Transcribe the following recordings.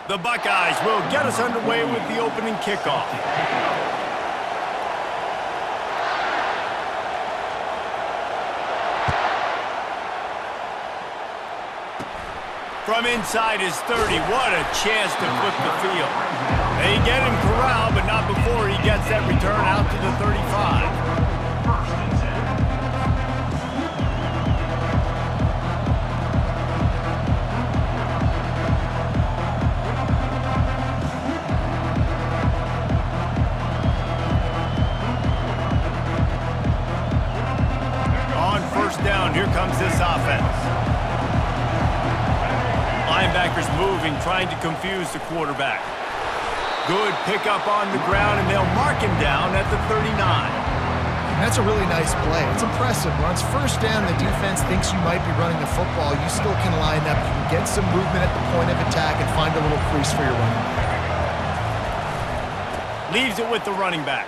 The Buckeyes will get us underway with the opening kickoff. From inside his 30, what a chance to flip the field. They get him corralled, but not before he gets that return out to the 35. Down, here comes this offense. Linebackers moving, trying to confuse the quarterback. Good pickup on the ground, and they'll mark him down at the 39. That's a really nice play. It's impressive. Once first down, the defense thinks you might be running the football. You still can line up. You can get some movement at the point of attack and find a little crease for your running back. Leaves it with the running back.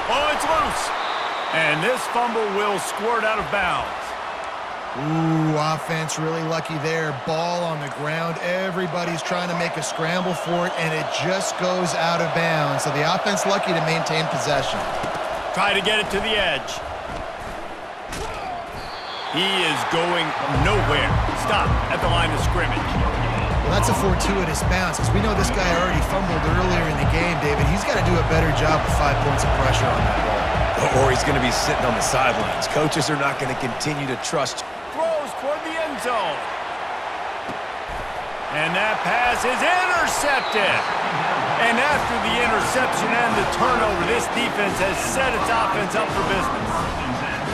Oh, it's loose. And this fumble will squirt out of bounds. Ooh, offense really lucky there. Ball on the ground. Everybody's trying to make a scramble for it, and it just goes out of bounds. So the offense lucky to maintain possession. Try to get it to the edge. He is going nowhere. Stop at the line of scrimmage. Well, that's a fortuitous bounce, because we know this guy already fumbled earlier in the game, David. He's got to do a better job with 5 points of pressure on that ball. Or he's going to be sitting on the sidelines. Coaches are not going to continue to trust. Throws toward the end zone. And that pass is intercepted. And after the interception and the turnover, this defense has set its offense up for business.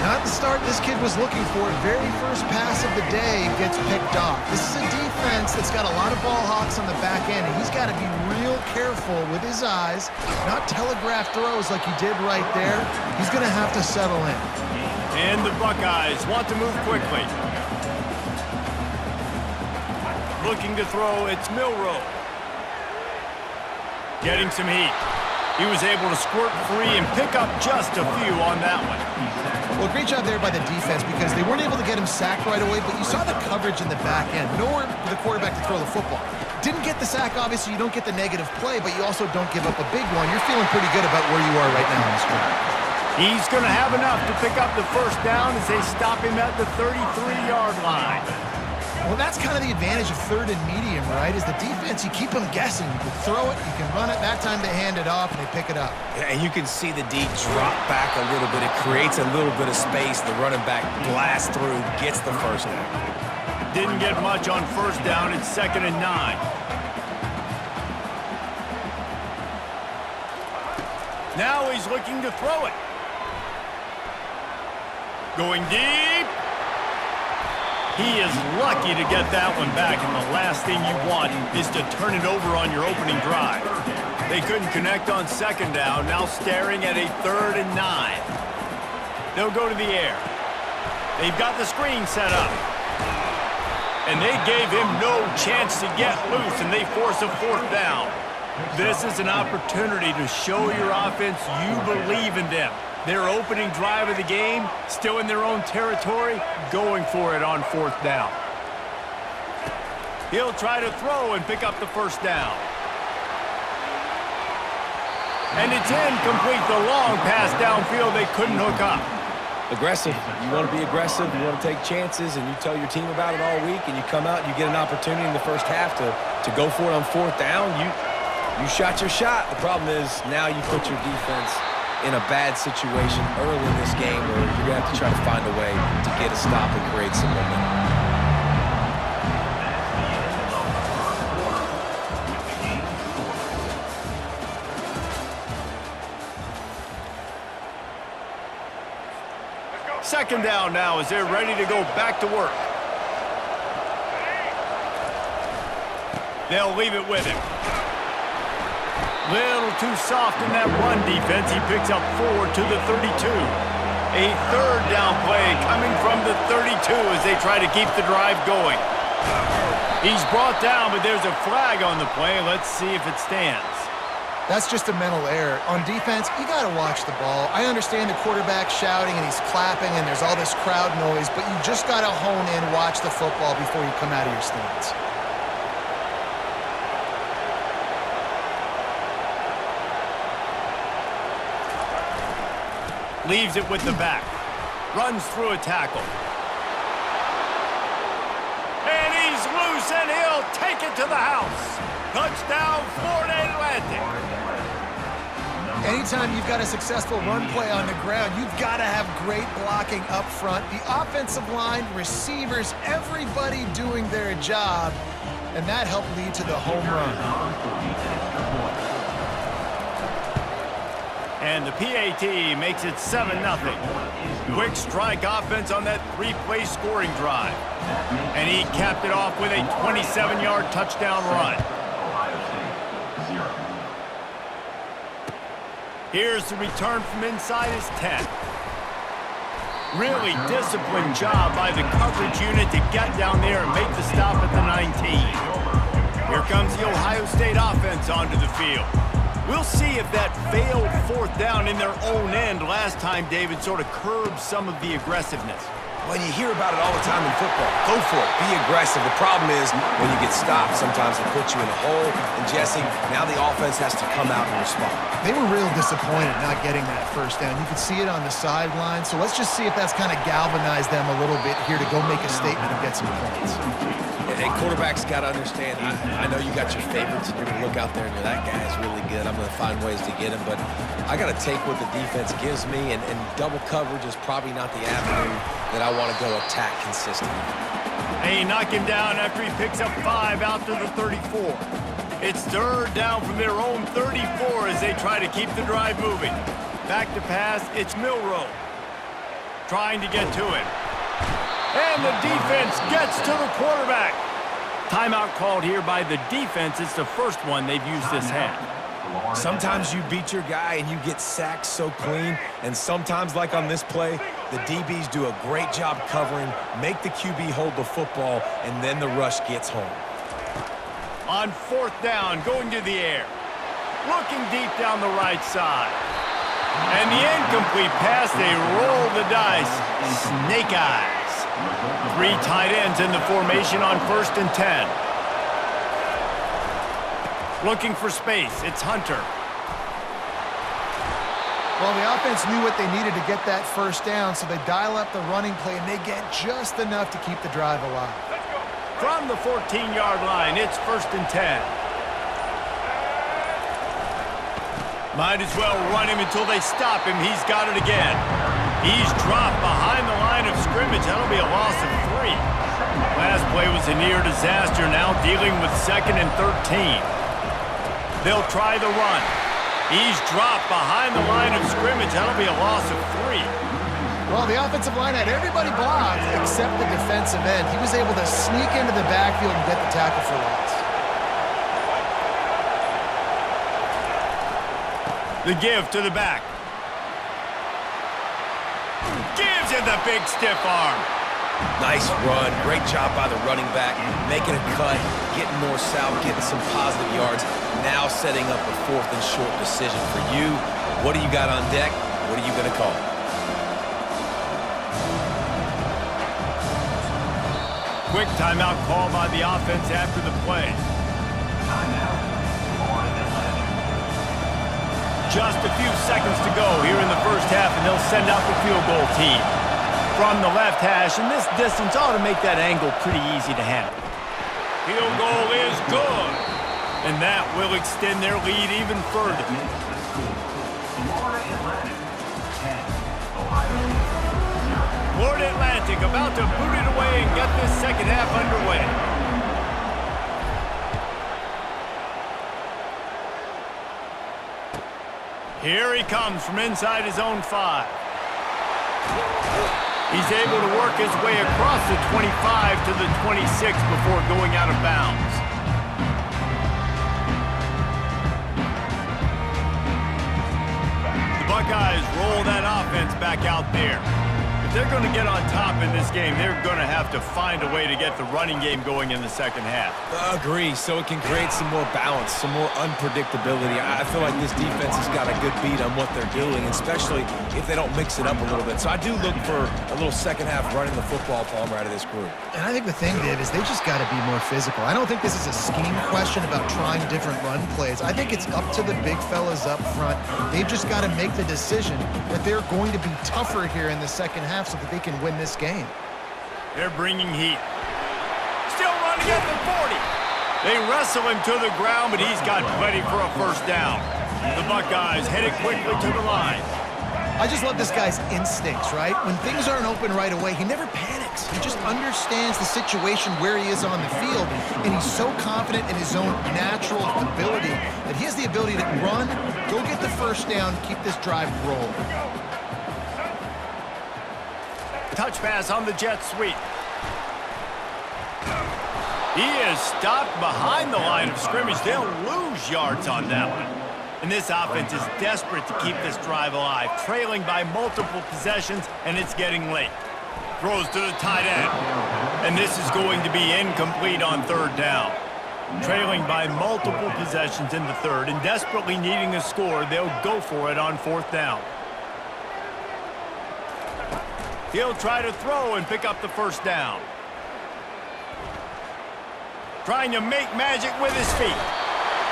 Not the start this kid was looking for. Very first pass of the day gets picked off. This is a defense that's got a lot of ball hawks on the back end, and he's got to be real careful with his eyes, not telegraph throws like he did right there. He's going to have to settle in. And the Buckeyes want to move quickly. Looking to throw, it's Milroe. Getting some heat. He was able to squirt free and pick up just a few on that one. Well, great job there by the defense, because they weren't able to get him sacked right away, but you saw the coverage in the back end. Nowhere for the quarterback to throw the football. Didn't get the sack, obviously. You don't get the negative play, but you also don't give up a big one. You're feeling pretty good about where you are right now in this drive. He's going to have enough to pick up the first down as they stop him at the 33-yard line. Well, that's kind of the advantage of third and medium, right? Is the defense, you keep them guessing. You can throw it, you can run it. That time they hand it off and they pick it up. Yeah, and you can see the D drop back a little bit. It creates a little bit of space. The running back blasts through, gets the first down. Didn't get much on first down. It's 2nd and 9. Now he's looking to throw it. Going deep. He is lucky to get that one back, and the last thing you want is to turn it over on your opening drive. They couldn't connect on 2nd down, now staring at a 3rd and 9. They'll go to the air. They've got the screen set up. And they gave him no chance to get loose, and they force a 4th down. This is an opportunity to show your offense you believe in them. Their opening drive of the game, still in their own territory, going for it on 4th down. He'll try to throw and pick up the first down. And it's incomplete. The long pass downfield, they couldn't hook up. Aggressive. You want to be aggressive. You want to take chances, and you tell your team about it all week, and you come out and you get an opportunity in the first half to go for it on 4th down. You shot your shot. The problem is now you put your defense in a bad situation early in this game where you're going to have to try to find a way to get a stop and create some momentum. Second down now as they're ready to go back to work. They'll leave it with him. Little too soft in that run defense. He picks up 4 to the 32. A 3rd down play coming from the 32 as they try to keep the drive going. He's brought down, but there's a flag on the play. Let's see if it stands. That's just a mental error. On defense, you got to watch the ball. I understand the quarterback shouting and he's clapping and there's all this crowd noise, but you just got to hone in, watch the football before you come out of your stance. Leaves it with the back. Runs through a tackle. And he's loose, and he'll take it to the house. Touchdown, Florida Atlantic. Anytime you've got a successful run play on the ground, you've got to have great blocking up front. The offensive line, receivers, everybody doing their job, and that helped lead to the home run. And the PAT makes it 7-0. Quick strike offense on that 3-play scoring drive. And he capped it off with a 27-yard touchdown run. Here's the return from inside his 10. Really disciplined job by the coverage unit to get down there and make the stop at the 19. Here comes the Ohio State offense onto the field. We'll see if that failed fourth down in their own end last time, David, sort of curbed some of the aggressiveness. Well, you hear about it all the time in football. Go for it. Be aggressive. The problem is when you get stopped, sometimes they put you in a hole. And, Jesse, now the offense has to come out and respond. They were real disappointed not getting that first down. You could see it on the sideline. So let's just see if that's kind of galvanized them a little bit here to go make a statement and get some points. Hey, quarterbacks got to understand, I know you got your favorites, and you're going to look out there and you're, that guy's really good. I'm going to find ways to get him. But I got to take what the defense gives me, and double coverage is probably not the avenue that I want to go attack consistently. They knock him down after he picks up 5 out to the 34. It's third down from their own 34 as they try to keep the drive moving. Back to pass, it's Milroe. Trying to get to him. And the defense gets to the quarterback. Timeout called here by the defense. It's the first one they've used this half. Sometimes you beat your guy and you get sacked so clean, and sometimes, like on this play, the DBs do a great job covering, make the QB hold the football, and then the rush gets home. On fourth down, going to the air. Looking deep down the right side. And the incomplete pass, they roll the dice. Snake eyes. 3 tight ends in the formation on 1st and 10. Looking for space, it's Hunter. Well, the offense knew what they needed to get that first down, so they dial up the running play, and they get just enough to keep the drive alive. From the 14-yard line, it's 1st and 10. Might as well run him until they stop him. He's got it again. He's dropped behind the line of scrimmage. That'll be a loss of 3. Last play was a near disaster, now dealing with 2nd and 13. They'll try the run. He's dropped behind the line of scrimmage. That'll be a loss of 3. Well, the offensive line had everybody blocked except the defensive end. He was able to sneak into the backfield and get the tackle for loss. The give to the back. Gives it the big stiff arm. Nice run. Great job by the running back. Making a cut, getting north south, getting some positive yards. Now setting up a 4th and short decision for you. What do you got on deck? What are you going to call? Quick timeout call by the offense after the play. Just a few seconds to go here in the first half, and they'll send out the field goal team. From the left hash, and this distance ought to make that angle pretty easy to handle. Field goal is good, and that will extend their lead even further. Florida Atlantic about to boot it away and get this second half underway. Here he comes from inside his own 5. He's able to work his way across the 25 to the 26 before going out of bounds. The Buckeyes roll that offense back out there. The they're going to get on top in this game, they're going to have to find a way to get the running game going in the second half. Agree, so it can create some more balance, some more unpredictability. I feel like this defense has got a good beat on what they're doing, especially if they don't mix it up a little bit. So I do look for a little second half running the football, Palmer, out of this group. And I think the thing, Dave, is they just got to be more physical. I don't think this is a scheme question about trying different run plays. I think it's up to the big fellas up front. They've just got to make the decision that they're going to be tougher here in the second half so that they can win this game. They're bringing heat. Still running at the 40. They wrestle him to the ground, but he's got plenty for a first down. The Buckeyes headed quickly to the line. I just love this guy's instincts, right? When things aren't open right away, he never panics. He just understands the situation where he is on the field, and he's so confident in his own natural ability that he has the ability to run, go get the first down, keep this drive rolling. Touch pass on the jet sweep. He is stopped behind the line of scrimmage. They'll lose yards on that one. And this offense is desperate to keep this drive alive, trailing by multiple possessions, and it's getting late. Throws to the tight end. And this is going to be incomplete on third down. Trailing by multiple possessions in the third and desperately needing a score, they'll go for it on fourth down. He'll try to throw and pick up the first down. Trying to make magic with his feet.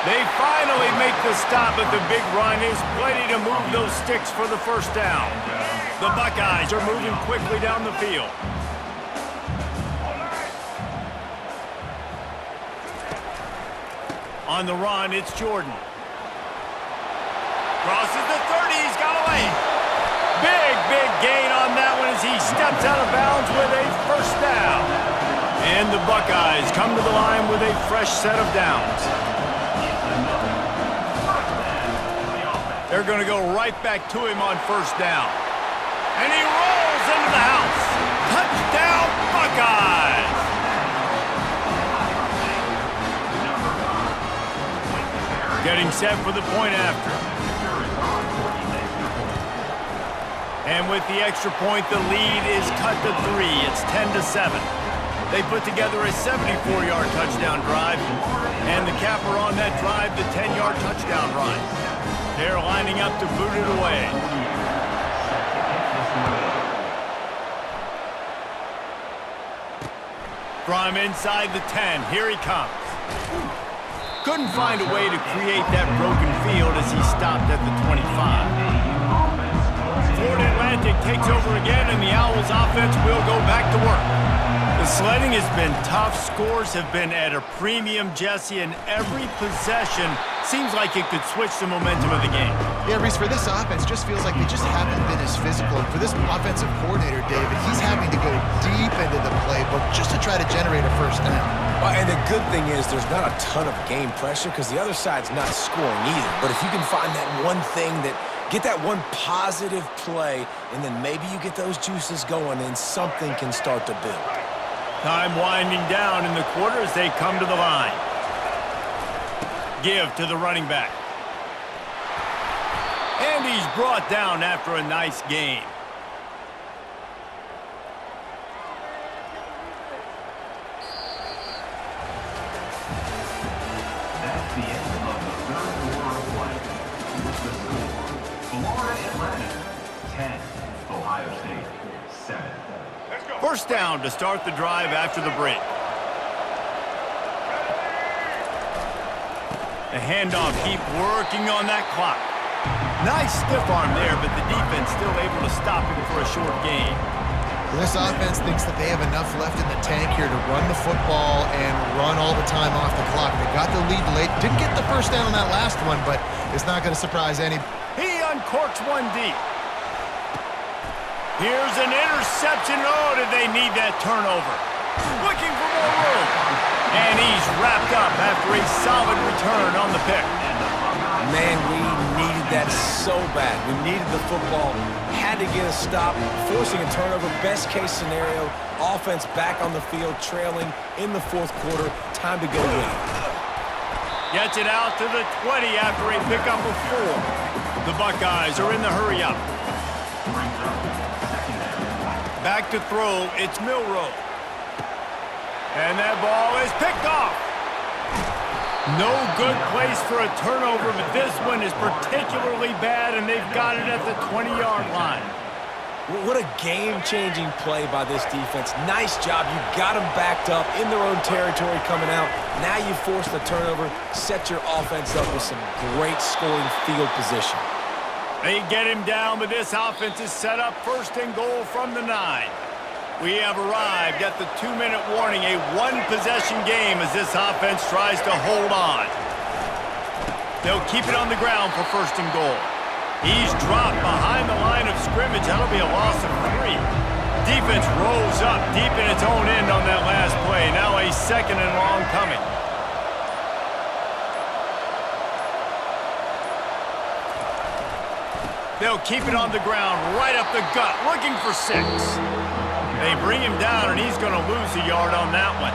They finally make the stop, but the big run is plenty to move those sticks for the first down. The Buckeyes are moving quickly down the field. On the run, it's Jordan. Crosses the 30, he's got away. Big gain on that one as he steps out of bounds with a first down. And the Buckeyes come to the line with a fresh set of downs. They're going to go right back to him on first down. And he rolls into the house. Touchdown, Buckeyes! Getting set for the point after. And with the extra point, the lead is cut to 3. It's 10-7. They put together a 74-yard touchdown drive. And the capper on that drive, the 10-yard touchdown run. They're lining up to boot it away. From inside the 10, here he comes. Couldn't find a way to create that broken field as he stopped at the 25. Florida Atlantic takes over again, and the Owls offense will go back to work. The sledding has been tough. Scores have been at a premium, Jesse, and every possession seems like it could switch the momentum of the game. Yeah, Reese, for this offense, just feels like they just haven't been as physical. And for this offensive coordinator, David, he's having to go deep into the playbook just to try to generate a first down. And the good thing is there's not a ton of game pressure because the other side's not scoring either. But if you can find that one thing that get that one positive play, and then maybe you get those juices going, and something can start to build. Time winding down in the quarter as they come to the line. Give to the running back. And he's brought down after a nice gain. That's the end of the third quarter of play. The score, Florida Atlantic, 10, Ohio State, 7. First down to start the drive after the break. The handoff, keep working on that clock. Nice stiff arm there, but the defense still able to stop him for a short gain. This offense thinks that they have enough left in the tank here to run the football and run all the time off the clock. They got the lead late. Didn't get the first down on that last one, but it's not going to surprise any. He uncorks one deep. Here's an interception. Oh, did they need that turnover? Looking for more room. And he's wrapped up after a solid return on the pick. Man, we needed that so bad. We needed the football. Had to get a stop, forcing a turnover. Best case scenario, offense back on the field, trailing in the fourth quarter. Time to go win. Gets it out to the 20 after a pickup of 4. The Buckeyes are in the hurry-up. Back to throw, it's Milroe. And that ball is picked off. No good place for a turnover, but this one is particularly bad, and they've got it at the 20-yard line. What a game-changing play by this defense. Nice job. You got them backed up in their own territory coming out. Now you force the turnover, set your offense up with some great scoring field position. They get him down, but this offense is set up first and goal from the 9. We have arrived at the 2-minute warning, a one-possession game as this offense tries to hold on. They'll keep it on the ground for first and goal. He's dropped behind the line of scrimmage. That'll be a loss of 3. Defense rolls up deep in its own end on that last play. Now a second and long coming. They'll keep it on the ground, right up the gut, looking for 6. They bring him down, and he's going to lose a yard on that one.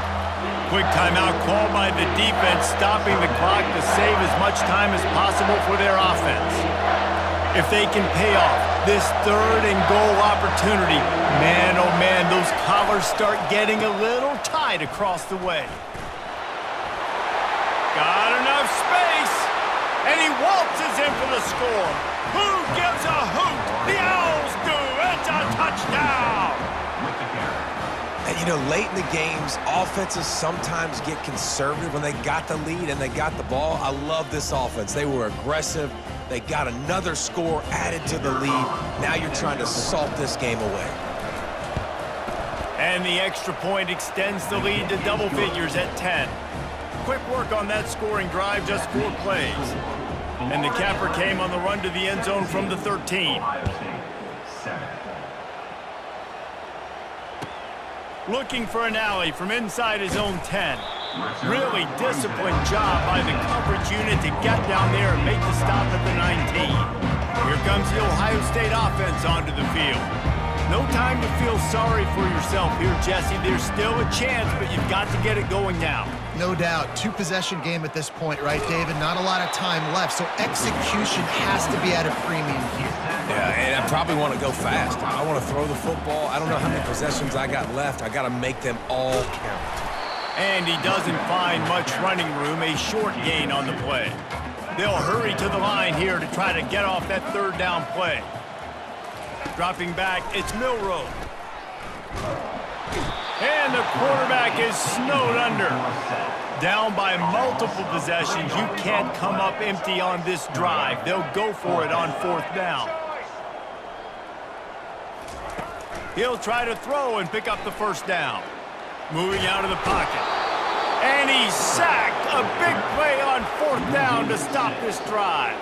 Quick timeout called by the defense, stopping the clock to save as much time as possible for their offense. If they can pay off this third and goal opportunity, man, oh man, those collars start getting a little tight across the way. Got enough space, and he waltzes in for the score. Who gives a hoot? The Owls do. It's a touchdown. And, you know, late in the games, offenses sometimes get conservative when they got the lead and they got the ball. I love this offense. They were aggressive. They got another score added to the lead. Now you're trying to salt this game away. And the extra point extends the lead to double figures at 10. Quick work on that scoring drive, just 4 plays. And the capper came on the run to the end zone from the 13. Looking for an alley from inside his own 10. Really disciplined job by the coverage unit to get down there and make the stop at the 19. Here comes the Ohio State offense onto the field. No time to feel sorry for yourself here, Jesse. There's still a chance, but you've got to get it going now. No doubt. 2-possession game at this point, right, David? Not a lot of time left, so execution has to be at a premium here. Yeah, and I probably want to go fast. I want to throw the football. I don't know how many possessions I got left. I got to make them all count. And he doesn't find much running room, a short gain on the play. They'll hurry to the line here to try to get off that third down play. Dropping back, it's Milroe. And the quarterback is snowed under. Down by multiple possessions, you can't come up empty on this drive. They'll go for it on 4th down. He'll try to throw and pick up the first down. Moving out of the pocket. And he's sacked. A big play on 4th down to stop this drive.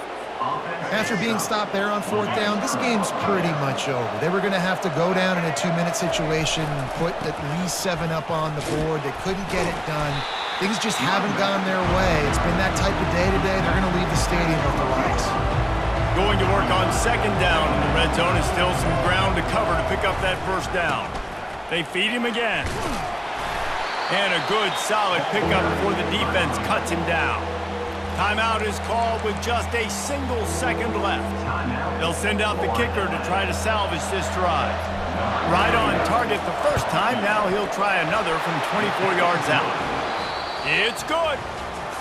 After being stopped there on 4th down, this game's pretty much over. They were going to have to go down in a 2-minute situation and put at least 7 up on the board. They couldn't get it done. Things just haven't gone their way. It's been that type of day today. They're going to leave the stadium with a loss. Going to work on 2nd down in the red zone is still some ground to cover to pick up that first down. They feed him again. And a good, solid pickup before the defense cuts him down. Timeout is called with just a single second left. They'll send out the kicker to try to salvage this drive. Right on target the first time, now he'll try another from 24 yards out. It's good.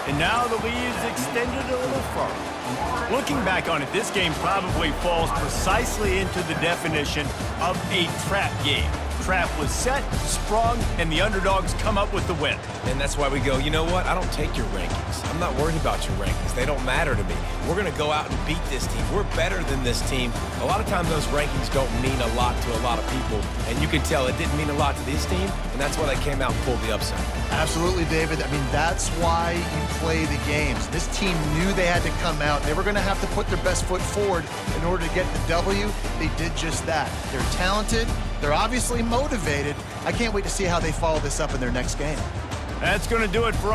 And now the lead is extended a little further. Looking back on it, this game probably falls precisely into the definition of a trap game. Trap was set, sprung, and the underdogs come up with the win. And that's why we go, you know what? I don't take your rankings. I'm not worried about your rankings. They don't matter to me. We're going to go out and beat this team. We're better than this team. A lot of times those rankings don't mean a lot to a lot of people, and you can tell it didn't mean a lot to this team, and that's why they came out and pulled the upset. Absolutely, David. I mean, that's why you play the games. This team knew they had to come out. They were going to have to put their best foot forward in order to get the W. They did just that. They're talented. They're obviously motivated. I can't wait to see how they follow this up in their next game. That's going to do it for us.